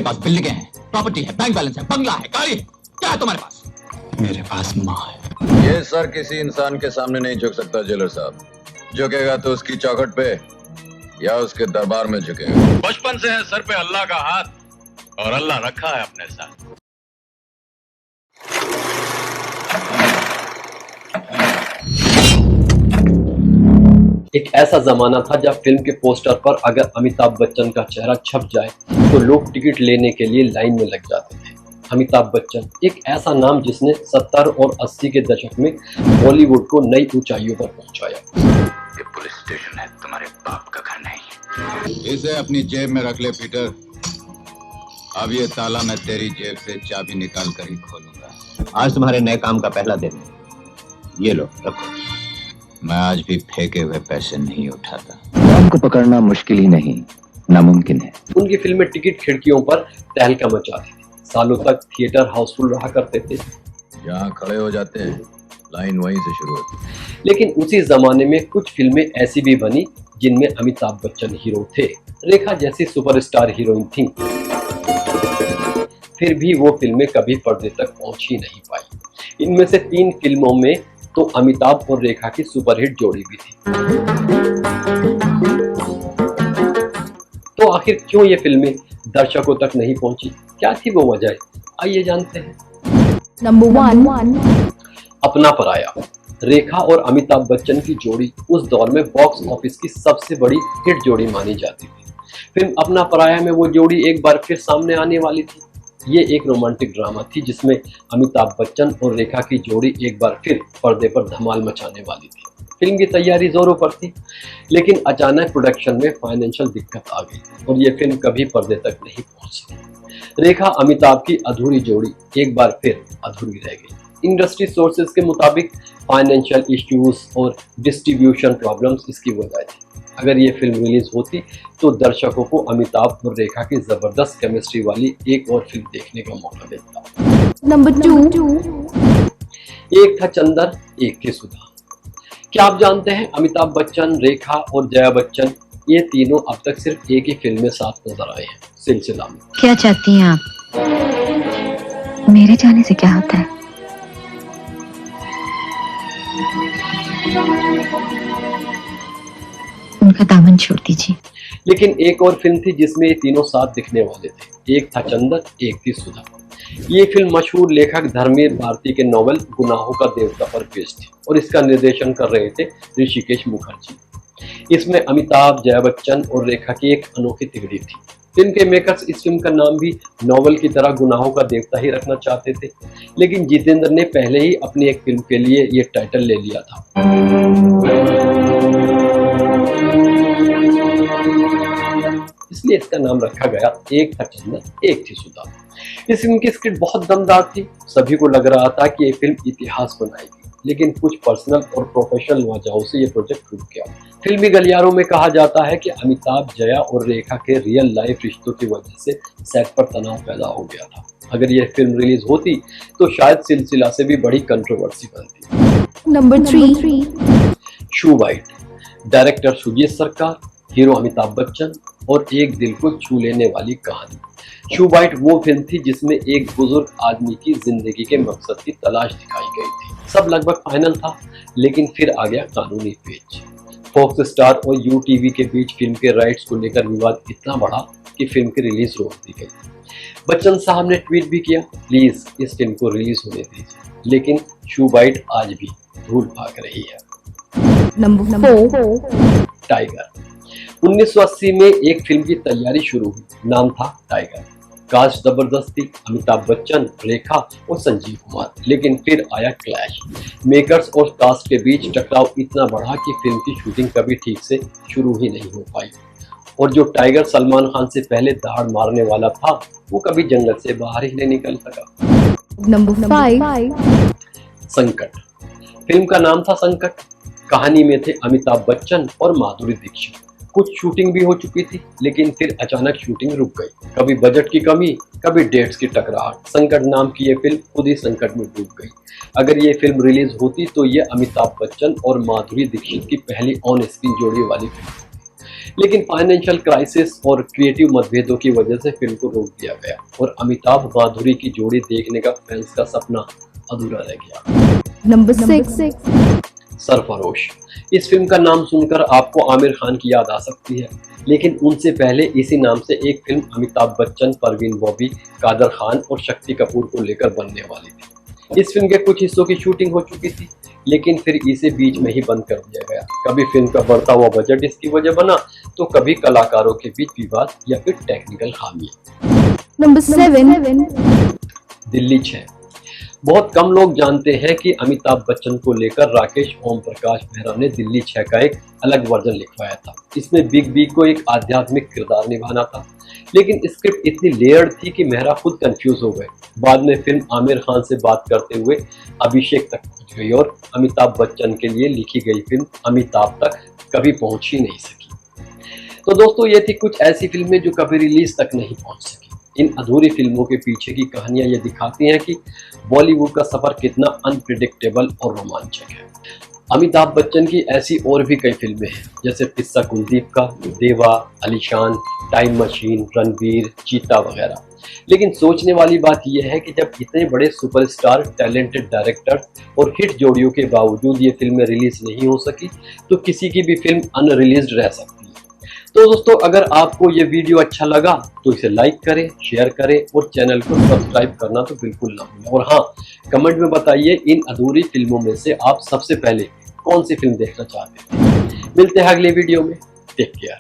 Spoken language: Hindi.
पास बिल्डिंगें हैं, प्रॉपर्टी है, बैंक बैलेंस है, बंगला है, गाड़ी है, क्या है तुम्हारे पास? मेरे पास माँ है। ये सर किसी इंसान के सामने नहीं झुक सकता जेलर साहब। झुकेगा तो उसकी चौखट पे या उसके दरबार में झुकेगा। बचपन से है सर पे अल्लाह का हाथ और अल्लाह रखा है अपने साथ। एक ऐसा जमाना था जब फिल्म के पोस्टर पर अगर अमिताभ बच्चन का चेहरा छप जाए तो लोग टिकट लेने के लिए लाइन में लग जाते थे। अमिताभ बच्चन एक ऐसा नाम जिसने 70 और 80 के दशक में बॉलीवुड को नई ऊंचाइयों पर पहुंचाया। ये पुलिस स्टेशन है, तुम्हारे बाप का घर नहीं। इसे अपनी जेब में रख ले पीटर। अब ये ताला मैं तेरी जेब से चाबी निकाल कर ही खोलूंगा। आज तुम्हारे नए काम का पहला दिन है, ये लो रखो। मैं आज भी फेंके हुए पैसे नहीं उठाता। बम को पकड़ना मुश्किल ही नहीं, नामुमकिन है। उनकी फिल्में टिकट खिड़कियों पर तहलका मचाती थी। सालों तक थिएटर हाउसफुल रहा करते थे। जहाँ खड़े हो जाते हैं लाइन वहीं से शुरू होती है। लेकिन उसी जमाने में कुछ फिल्में ऐसी भी बनी जिनमें अमिताभ बच्चन हीरो थे। रेखा जैसी सुपरस्टार हीरोइन थी, फिर भी वो फिल्में कभी पर्दे तक पहुंच ही नहीं पाई। इनमें से 3 फिल्मों में तो अमिताभ और रेखा की सुपरहिट जोड़ी भी थी। तो आखिर क्यों ये फिल्में दर्शकों तक नहीं पहुंची? क्या थी वो वजह? आइए जानते हैं। नंबर 1, अपना पराया। रेखा और अमिताभ बच्चन की जोड़ी उस दौर में बॉक्स ऑफिस की सबसे बड़ी हिट जोड़ी मानी जाती थी। फिल्म अपना पराया में वो जोड़ी एक बार फिर सामने आने वाली थी। ये एक रोमांटिक ड्रामा थी जिसमें अमिताभ बच्चन और रेखा की जोड़ी एक बार फिर पर्दे पर धमाल मचाने वाली थी। फिल्म की तैयारी जोरों पर थी, लेकिन अचानक प्रोडक्शन में फाइनेंशियल दिक्कत आ गई और ये फिल्म कभी पर्दे तक नहीं पहुंच सकी। रेखा अमिताभ की अधूरी जोड़ी एक बार फिर अधूरी रह गई। इंडस्ट्री सोर्सेज के मुताबिक फाइनेंशियल इश्यूज और डिस्ट्रीब्यूशन प्रॉब्लम्स इसकी वजह थी। अगर ये फिल्म रिलीज होती तो दर्शकों को अमिताभ और रेखा की जबरदस्त केमिस्ट्री वाली एक और फिल्म देखने का मौका मिलता। नंबर 2, एक था चंदर, एक थी सुधा। क्या आप जानते हैं अमिताभ बच्चन, रेखा और जया बच्चन ये तीनों अब तक सिर्फ एक ही फिल्म में साथ नजर आए हैं सिलसिला में। क्या चाहती हैं आप? मेरे जाने से क्या होता है? उनका दामन छोड़ दीजिए। लेकिन एक और फिल्म थी जिसमें ये तीनों साथ दिखने वाले थे। एक था चंदर, एक थी सुधा। ये फिल्म मशहूर लेखक धर्मेंद्र भारती के नॉवेल गुनाहों का देवता पर बेस्ड थी और इसका निर्देशन कर रहे थे ऋषिकेश मुखर्जी। इसमें अमिताभ, जया बच्चन और रेखा की एक अनोखी तिगड़ी थी। फिल्म के मेकर्स इस फिल्म का नाम भी नॉवेल की तरह गुनाहों का देवता ही रखना चाहते थे, लेकिन जितेंद्र ने पहले ही अपनी एक फिल्म के लिए ये टाइटल ले लिया था। इसलिए इसका नाम रखा गया एक था चंदर, एक थी सुधा। इस फिल्म की स्क्रिप्ट बहुत दमदार थी। सभी को लग रहा था कि ये फिल्म इतिहास बनाएगी, लेकिन कुछ पर्सनल और प्रोफेशनल वजहों से ये प्रोजेक्ट रुक गया। फिल्मी गलियारों में कहा जाता है कि अमिताभ, जया और रेखा के रियल लाइफ रिश्तों की वजह से सेट पर तनाव पैदा हो गया था। अगर ये फिल्म रिलीज होती तो शायद सिलसिला से भी बड़ी कंट्रोवर्सी बनती। नंबर 3, शू वाइट। डायरेक्टर सुजीत सरकार, हीरो अमिताभ बच्चन और एक दिल को छू लेने वाली कहानी। शू वाइट वो फिल्म थी जिसमें एक बुजुर्ग आदमी की जिंदगी के मकसद की तलाश दिखाई गई थी। सब लगभग फाइनल था, लेकिन फिर आ गया कानूनी पेच। फॉक्स स्टार और यूटीवी के बीच फिल्म के राइट्स को लेकर विवाद इतना बढ़ा कि फिल्म की रिलीज रोक दी गई। बच्चन साहब ने ट्वीट भी किया, प्लीज इस फिल्म को रिलीज होने दीजिए, लेकिन शू वाइट आज भी धूल भाग रही है। Number 4, tiger. 1980 में एक फिल्म की तैयारी शुरू हुई, नाम था टाइगर। कास्ट जबरदस्त थी, अमिताभ बच्चन, रेखा और संजीव कुमार। लेकिन फिर आया क्लैश। मेकर्स और कास्ट के बीच टकराव इतना बढ़ा कि फिल्म की शूटिंग कभी ठीक से शुरू ही नहीं हो पाई और जो टाइगर सलमान खान से पहले दहाड़ मारने वाला था वो कभी जंगल से बाहर ही नहीं निकल सका। नंबर 5, संकट। फिल्म का नाम था संकट। कहानी में थे अमिताभ बच्चन और माधुरी दीक्षित। कुछ शूटिंग भी हो चुकी थी, लेकिन फिर अचानक शूटिंग रुक गई। कभी बजट की कमी, कभी डेट्स की टकराहट। संकट नाम की ये फिल्म खुद ही संकट में डूब गई। अगर ये फिल्म रिलीज होती तो ये अमिताभ बच्चन और माधुरी दीक्षित की पहली ऑन स्क्रीन जोड़ी वाली फिल्म। लेकिन फाइनेंशियल क्राइसिस और क्रिएटिव मतभेदों की वजह से फिल्म को रोक दिया गया और अमिताभ माधुरी की जोड़ी देखने का फैंस का सपना अधूरा रह गया। Number 6. सरफरोश। इस फिल्म का नाम सुनकर आपको आमिर खान की याद आ सकती है, लेकिन उनसे पहले इसी नाम से एक फिल्म अमिताभ बच्चन, परवीन बॉबी, कादर खान और शक्ति कपूर को लेकर बनने वाली थी। इस फिल्म के कुछ हिस्सों की शूटिंग हो चुकी थी, लेकिन फिर इसे बीच में ही बंद कर दिया गया। कभी फिल्म का बढ़ता हुआ बजट इसकी वजह बना, तो कभी कलाकारों के बीच विवाद या फिर टेक्निकल खामियां। Number 7. दिल्ली 6। बहुत कम लोग जानते हैं कि अमिताभ बच्चन को लेकर राकेश ओम प्रकाश मेहरा ने दिल्ली 6 का एक अलग वर्जन लिखवाया था। इसमें बिग बी को एक आध्यात्मिक किरदार निभाना था, लेकिन स्क्रिप्ट इतनी लेयर्ड थी कि मेहरा खुद कंफ्यूज हो गए। बाद में फिल्म आमिर खान से बात करते हुए अभिषेक तक पहुंच गई और अमिताभ बच्चन के लिए लिखी गई फिल्म अमिताभ तक कभी पहुंच ही नहीं सकी। तो दोस्तों, ये थी कुछ ऐसी फिल्में जो कभी रिलीज तक नहीं पहुंच सकी। इन अधूरी फिल्मों के पीछे की कहानियां ये दिखाती हैं कि बॉलीवुड का सफर कितना अनप्रिडिक्टेबल और रोमांचक है। अमिताभ बच्चन की ऐसी और भी कई फिल्में हैं, जैसे किस्सा कुलदीप का, देवा, अलीशान, टाइम मशीन, रणबीर, चीता वगैरह। लेकिन सोचने वाली बात यह है कि जब इतने बड़े सुपरस्टार, टैलेंटेड डायरेक्टर्स और हिट जोड़ियों के बावजूद ये फिल्में रिलीज नहीं हो सकी, तो किसी की भी फिल्म अनरिलीज्ड रह सकती है। तो दोस्तों, अगर आपको ये वीडियो अच्छा लगा तो इसे लाइक करें, शेयर करें और चैनल को सब्सक्राइब करना तो बिल्कुल ना भूलें। और हाँ, कमेंट में बताइए इन अधूरी फिल्मों में से आप सबसे पहले कौन सी फिल्म देखना चाहते हैं। मिलते हैं अगले वीडियो में। Take care.